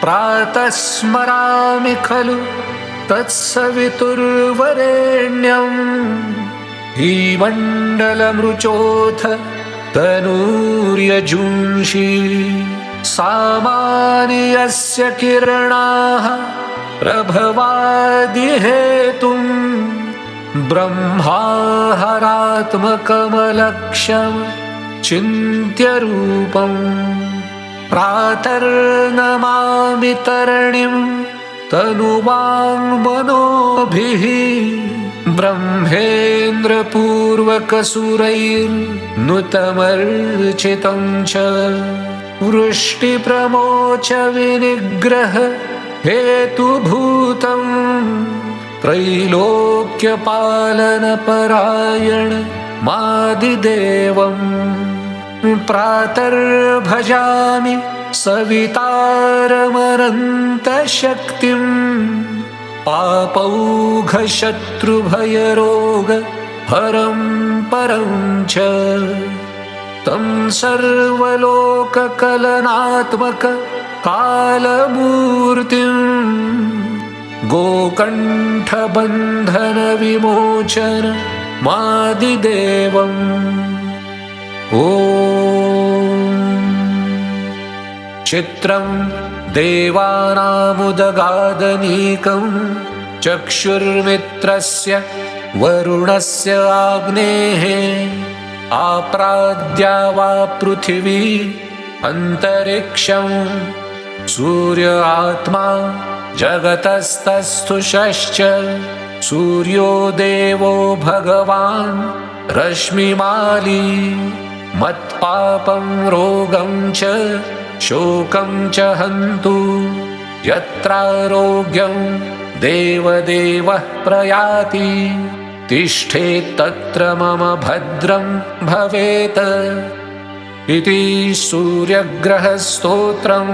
प्रातः स्मरामि खलु तत्सवितुर्वरेण्यम् हीमण्डलमृचोऽथ तनूर्यजुंषि सामानि यस्य किरणाः प्रभवादिहेतुम् ब्रह्माहरात्मकमलक्ष्यम् चिन्त्यरूपम् प्रातर्नमामि तरणिम् तनुवाङ्मनोभिः ब्रह्मेन्द्रपूर्वकसुरैर्नुतमर्चितं च वृष्टिप्रमोच विनिग्रह हेतुभूतं त्रैलोक्यपालनपरायण मादिदेवम् प्रातर्भजामि सवितारमनन्तशक्तिम् पापौघशत्रुभयरोग हरं परं च तं सर्वलोककलनात्मक कालमूर्तिम् गोकण्ठबन्धनविमोचन मादिदेवम् ॐ चित्रं देवानामुदगादनीकं चक्षुर्मित्रस्य वरुणस्य आग्नेः आप्राद्या वा पृथिवी अन्तरिक्षं सूर्य आत्मा जगतस्तस्थुषश्च सूर्यो देवो भगवान् रश्मिमाली मत्पापं रोगं च शोकं च हन्तु यत्रारोग्यं देवदेवः प्रयाति तिष्ठेत्तत्र मम भद्रं भवेत् इति सूर्यग्रहस्तोत्रम्।